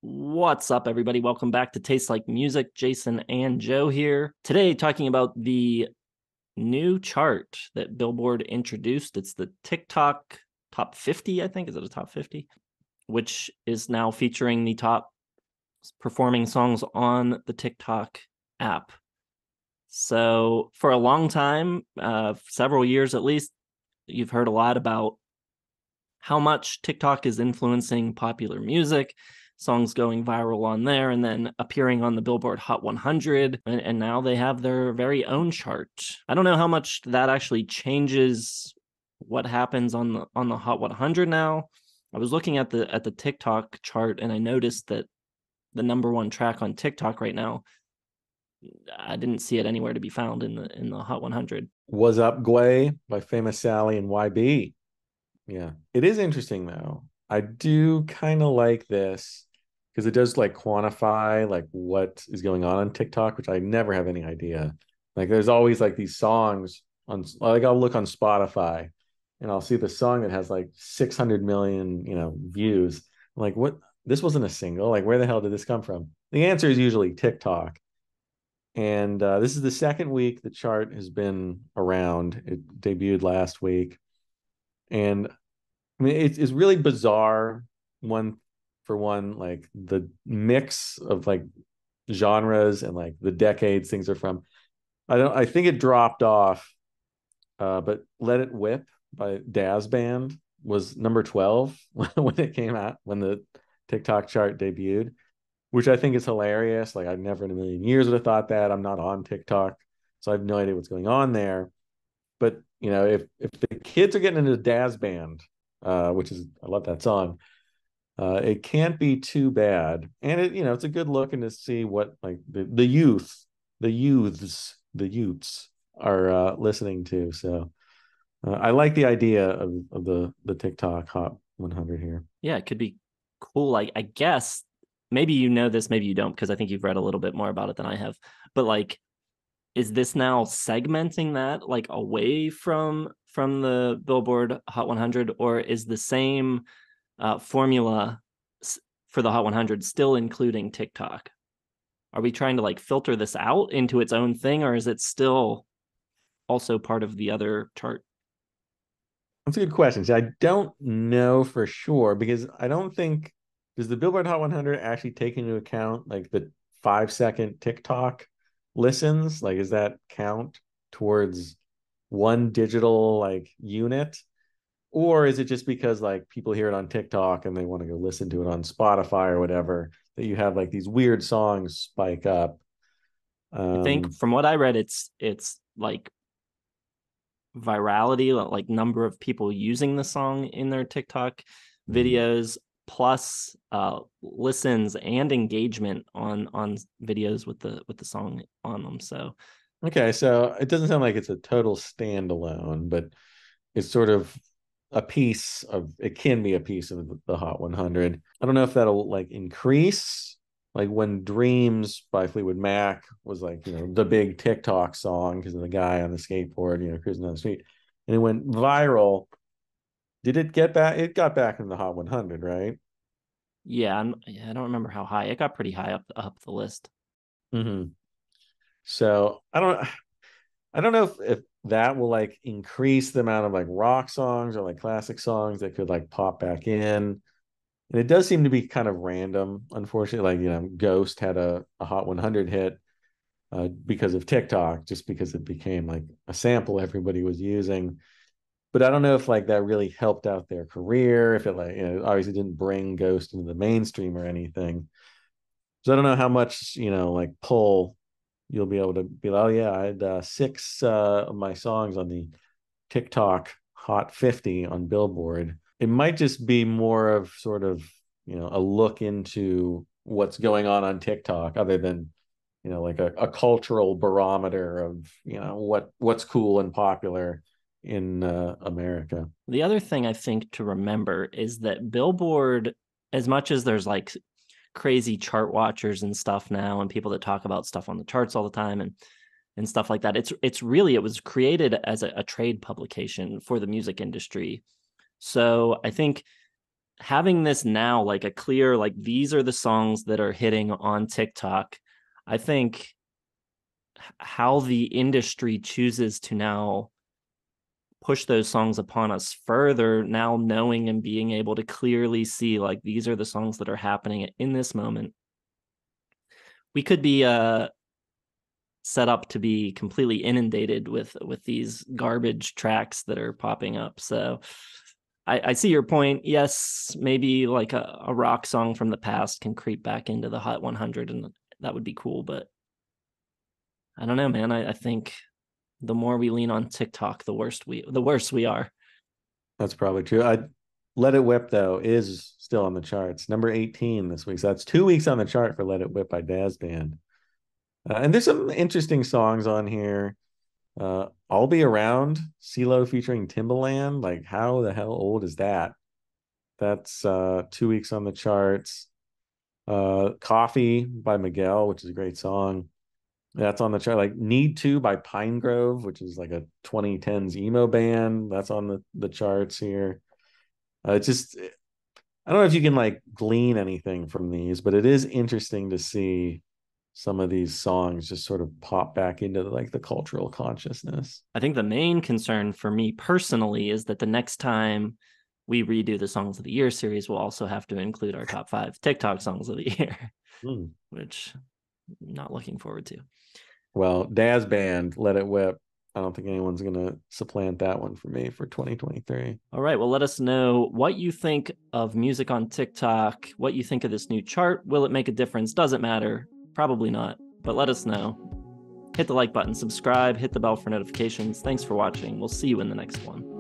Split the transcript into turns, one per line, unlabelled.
What's up, everybody? Welcome back to Taste Like Music. Jason and Joe here. Today, talking about the new chart that Billboard introduced. It's the TikTok Top 50, I think. Is it a Top 50? Which is now featuring the top performing songs on the TikTok app. So, for a long time, several years at least, you've heard a lot about how much TikTok is influencing popular music, songs going viral on there, and then appearing on the Billboard Hot 100. And now they have their very own chart. I don't know how much that actually changes what happens on the Hot 100 now. I was looking at the TikTok chart, and I noticed that the number one track on TikTok right now, I didn't see it anywhere to be found in the Hot 100.
Was Up Gway by Famous Sally and YB. Yeah. It is interesting though. I do kind of like this because it does like quantify like what is going on TikTok, which I never have any idea. Like there's always like these songs on like I'll look on Spotify and I'll see the song that has like 600 million, views. I'm like, what? This wasn't a single. Like where the hell did this come from? The answer is usually TikTok. And this is the second week the chart has been around. It debuted last week. And I mean, it's really bizarre, one for one, like the mix of like genres and like the decades things are from. I think it dropped off, but Let It Whip by Daz Band was number 12 when it came out, when the TikTok chart debuted, which I think is hilarious. Like I never in a million years would have thought that. I'm not on TikTok, so I have no idea what's going on there. But if the kids are getting into Daz Band, which is I love that song, it can't be too bad. And it's a good look and to see what like the youths are listening to. So I like the idea of the TikTok Hot 100 here.
Yeah, it could be cool. I guess maybe you know this, maybe you don't, because I think you've read a little bit more about it than I have. But like, is this now segmenting that like away from the Billboard Hot 100, or is the same formula for the Hot 100 still including TikTok? Are we trying to like filter this out into its own thing, or is it still also part of the other chart?
That's a good question. See, I don't know for sure because I don't think does the Billboard Hot 100 actually take into account like the 5 second TikTok listens? Like, is that count towards one digital like unit? Or is it just because like people hear it on TikTok and they want to go listen to it on Spotify or whatever that you have like these weird songs spike up?
I think
Um,
from what I read, it's like virality, like number of people using the song in their TikTok videos, plus listens and engagement on videos with the song on them. So
okay, so it doesn't sound like it's a total standalone, but it's sort of a piece of it can be a piece of the Hot 100. I don't know if that'll like increase like when Dreams by Fleetwood Mac was like, the big TikTok song because of the guy on the skateboard, cruising down the street. And it went viral. Did it get back? It got back in the Hot 100, right?
yeah, I don't remember how high it got. Pretty high up the list.
Mm-hmm. So I don't know if that will like increase the amount of like rock songs or like classic songs that could like pop back in. And it does seem to be kind of random, unfortunately. Like, Ghost had a Hot 100 hit because of TikTok, just because it became like a sample everybody was using. But I don't know if like that really helped out their career, if it like, obviously didn't bring Ghost into the mainstream or anything. So I don't know how much, like pull you'll be able to be like, oh yeah, I had six of my songs on the TikTok Hot 50 on Billboard. It might just be more of sort of, a look into what's going on TikTok other than, like a cultural barometer of, what's cool and popular in America.
The other thing I think to remember is that Billboard, as much as there's like crazy chart watchers and stuff now, and people that talk about stuff on the charts all the time and stuff like that, it was created as a trade publication for the music industry. So I think having this now, like a clear, like these are the songs that are hitting on TikTok, I think how the industry chooses to now push those songs upon us further, now knowing and being able to clearly see like these are the songs that are happening in this moment, we could be set up to be completely inundated with these garbage tracks that are popping up. So I see your point. Yes, maybe like a rock song from the past can creep back into the Hot 100, and that would be cool. But I don't know, man. I think the more we lean on TikTok, the worse we are.
That's probably true. Let It Whip though is still on the charts, number 18 this week. So that's 2 weeks on the chart for Let It Whip by Daz Band. And there's some interesting songs on here. I'll Be Around, CeeLo featuring Timbaland. Like, how the hell old is that? That's 2 weeks on the charts. Coffee by Miguel, which is a great song. That's on the chart. Like Need To by Pine Grove, which is like a 2010s emo band. That's on the charts here. Just I don't know if you can like glean anything from these, but it is interesting to see some of these songs just sort of pop back into like the cultural consciousness.
I think the main concern for me personally is that the next time we redo the Songs of the Year series, we'll also have to include our top 5 TikTok songs of the year, which I'm not looking forward to.
Well, Daz Band, Let It Whip. I don't think anyone's going to supplant that one for me for 2023.
All right. Well, let us know what you think of music on TikTok, what you think of this new chart. Will it make a difference? Does it matter? Probably not, but let us know. Hit the like button, subscribe, hit the bell for notifications. Thanks for watching. We'll see you in the next one.